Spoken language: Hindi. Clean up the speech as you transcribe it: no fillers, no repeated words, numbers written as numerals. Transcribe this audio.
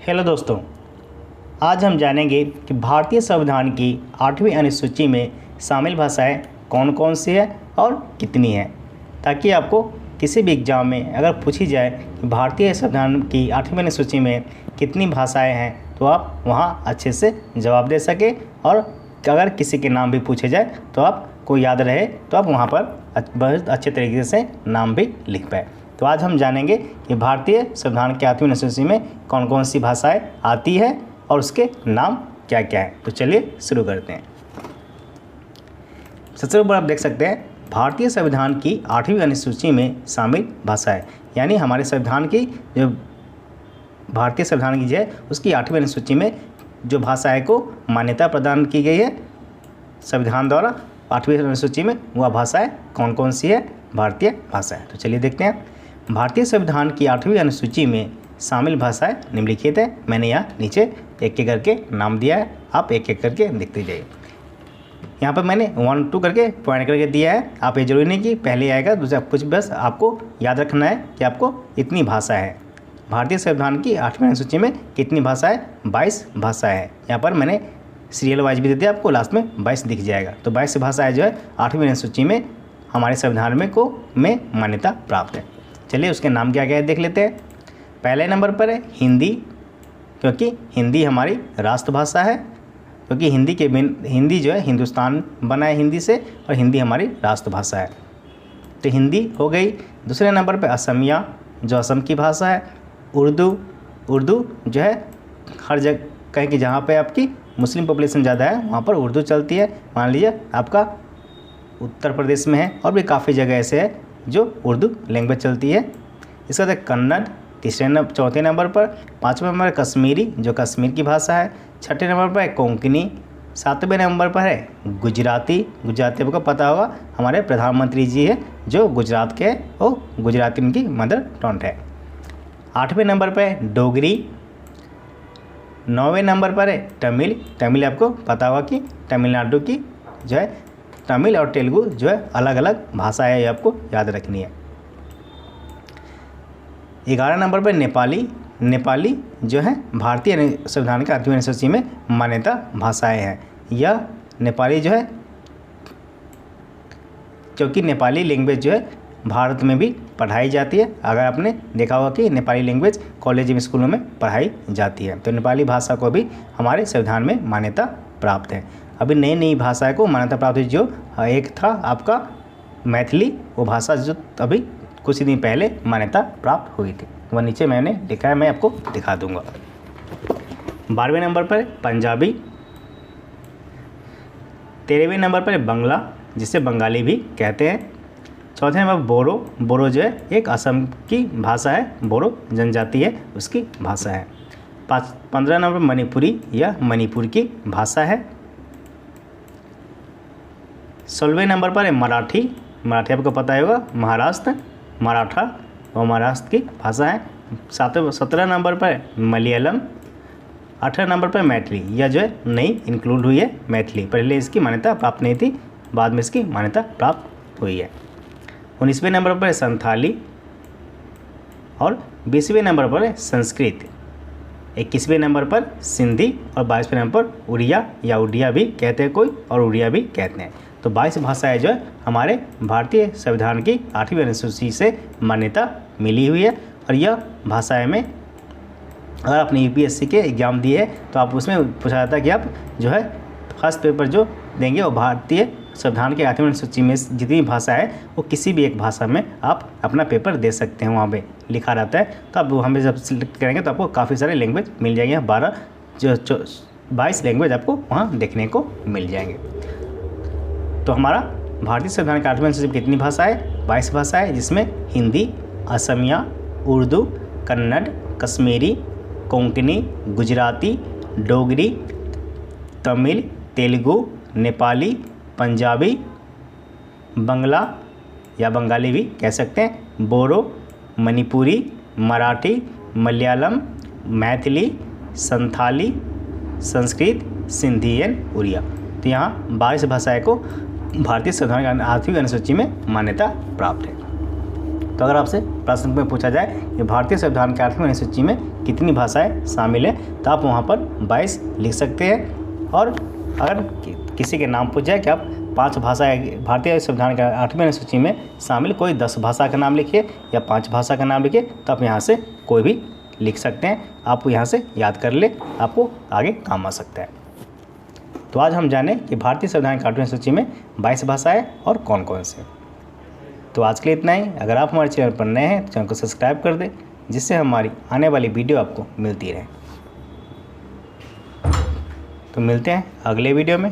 हेलो दोस्तों, आज हम जानेंगे कि भारतीय संविधान की 8वीं अनुसूची में शामिल भाषाएं कौन कौन सी है और कितनी है, ताकि आपको किसी भी एग्ज़ाम में अगर पूछी जाए कि भारतीय संविधान की 8वीं अनुसूची में कितनी भाषाएं हैं तो आप वहां अच्छे से जवाब दे सके, और अगर किसी के नाम भी पूछे जाए तो आपको याद रहे, तो आप वहां पर बहुत अच्छे तरीके से नाम भी लिख पाए। तो आज हम जानेंगे कि भारतीय संविधान की 8वीं अनुसूची में कौन कौन सी भाषाएं आती है और उसके नाम क्या क्या है। तो चलिए शुरू करते हैं। सबसे ऊपर आप देख सकते हैं भारतीय संविधान की 8वीं अनुसूची में शामिल भाषाएं, यानी हमारे संविधान की जो भारतीय संविधान की जो है उसकी 8वीं अनुसूची में जो भाषाएं को मान्यता प्रदान की गई है संविधान द्वारा 8वीं अनुसूची में, वह भाषाएं कौन कौन सी है भारतीय भाषाएं। तो चलिए देखते हैं। भारतीय संविधान की 8वीं अनुसूची में शामिल भाषाएं निम्नलिखित है। मैंने यहाँ नीचे एक एक करके नाम दिया है, आप एक एक करके देखते जाइए। यहाँ पर मैंने 1, 2 करके पॉइंट करके दिया है। आप ये जरूरी नहीं कि पहले आएगा दूसरा कुछ, बस आपको याद रखना है कि आपको इतनी भाषा है। भारतीय संविधान की 8वीं अनुसूची में कितनी भाषा है? 22 भाषाएँ हैं। यहाँ पर मैंने सीरियल वाइज भी दे दिया, आपको लास्ट में 22 दिख जाएगा। तो 22 भाषाएँ जो है 8वीं अनुसूची में हमारे संविधान में मान्यता प्राप्त है। चलिए उसके नाम क्या क्या है देख लेते हैं। पहले नंबर पर है हिंदी, क्योंकि हिंदी हमारी राष्ट्रभाषा है, क्योंकि हिंदी जो है हिंदुस्तान बना है हिंदी से, और हिंदी हमारी राष्ट्रभाषा है, तो हिंदी हो गई। दूसरे नंबर पर असमिया, जो असम की भाषा है। उर्दू जो है हर जगह कहीं कि जहाँ पे आपकी मुस्लिम पॉपुलेशन ज़्यादा है वहाँ पर उर्दू चलती है। मान लीजिए आपका उत्तर प्रदेश में है, और भी काफ़ी जगह ऐसे है जो उर्दू लैंग्वेज चलती है। इसके बाद कन्नड़ चौथे नंबर पर। 5वें नंबर पर कश्मीरी, जो कश्मीर की भाषा है। 6ठे नंबर पर है कोंकणी। 7वें नंबर पर है गुजराती आपको पता होगा हमारे प्रधानमंत्री जी है जो गुजरात के हैं, और गुजराती उनकी मदर टंग है। 8वें नंबर पर है डोगरी। 9वें नंबर पर है तमिल आपको पता होगा कि तमिलनाडु की जो है तमिल और तेलुगु जो है अलग अलग भाषा है, ये आपको याद रखनी है। 11 नंबर पर नेपाली जो है भारतीय संविधान के 8वीं अनुसूची में मान्यता भाषाएं हैं। यह नेपाली जो है, क्योंकि नेपाली लैंग्वेज जो है भारत में भी पढ़ाई जाती है। अगर आपने देखा होगा कि नेपाली लैंग्वेज कॉलेज में स्कूलों में पढ़ाई जाती है, तो नेपाली भाषा को भी हमारे संविधान में मान्यता प्राप्त है। अभी नई भाषा को मान्यता प्राप्त हुई, जो एक था आपका मैथिली, वो भाषा जो अभी कुछ दिन पहले मान्यता प्राप्त हुई थी, वह नीचे मैंने लिखा है, मैं आपको दिखा दूंगा। 12वें नंबर पर पंजाबी। 13वें नंबर पर बंगला, जिसे बंगाली भी कहते हैं। 4थे नंबर बोरो जो है एक असम की भाषा है, बोरो जनजाति है उसकी भाषा है। 15 नंबर मणिपुरी, यह मणिपुर की भाषा है। 16वें नंबर पर है मराठी आपको पता होगा मराठा और महाराष्ट्र की भाषा है। 17 नंबर पर मलयालम। 18 नंबर पर मैथिली, यह जो है नई इंक्लूड हुई है मैथिली, पहले इसकी मान्यता प्राप्त नहीं थी, बाद में इसकी मान्यता प्राप्त हुई है। 19वें नंबर पर है संथाली, और 20वें नंबर पर है संस्कृत। 21वें नंबर पर सिंधी, और 22वें नंबर पर उड़िया या उड़िया भी कहते हैं कोई, और उड़िया भी कहते हैं। तो 22 भाषाएं जो है हमारे भारतीय संविधान की 8वीं अनुसूची से मान्यता मिली हुई है। और यह भाषाएं में अगर आपने यूपीएससी के एग्ज़ाम दिए है तो आप उसमें पूछा जाता है कि आप जो है फर्स्ट पेपर जो देंगे वो भारतीय संविधान के 8वीं अनुसूची में जितनी भाषा है वो किसी भी एक भाषा में आप अपना पेपर दे सकते हैं, वहाँ पे लिखा रहता है। तो आप हमें जब सिलेक्ट करेंगे तो आपको काफ़ी सारे लैंग्वेज मिल जाएंगे। 22 लैंग्वेज आपको वहाँ देखने को मिल जाएंगे। तो हमारा भारतीय संविधान के 8वीं अनुसूची में कितनी भाषा है? 22 भाषा है, जिसमें हिंदी, असमिया, उर्दू, कन्नड़, कश्मीरी, कोंकणी, गुजराती, डोगरी, तमिल, तेलुगु, नेपाली, पंजाबी, बंगला या बंगाली भी कह सकते हैं, बोरो, मणिपुरी, मराठी, मलयालम, मैथिली, संथाली, संस्कृत, सिंधी एंड उड़िया। तो यहाँ 22 भाषाएं को भारतीय संविधान की 8वीं अनुसूची में मान्यता प्राप्त है। तो अगर आपसे प्रश्न में पूछा जाए कि भारतीय संविधान की 8वीं अनुसूची में कितनी भाषाएं शामिल हैं, तो आप वहाँ पर 22 लिख सकते हैं। और अगर किसी के नाम पूछा जाए कि आप 5 भाषाएं भारतीय संविधान के 8वीं अनुसूची में शामिल कोई 10 भाषा का नाम लिखिए या 5 भाषा का नाम लिखिए, तो आप यहाँ से कोई भी लिख सकते हैं। आपको यहाँ से याद कर ले, आपको आगे काम आ सकता है। तो आज हम जाने कि भारतीय संविधान की 8वीं अनुसूची में 22 भाषाएं और कौन कौन से। तो आज के लिए इतना ही। अगर आप हमारे चैनल पर नए हैं तो चैनल को सब्सक्राइब कर दें, जिससे हमारी आने वाली वीडियो आपको मिलती रहे। तो मिलते हैं अगले वीडियो में।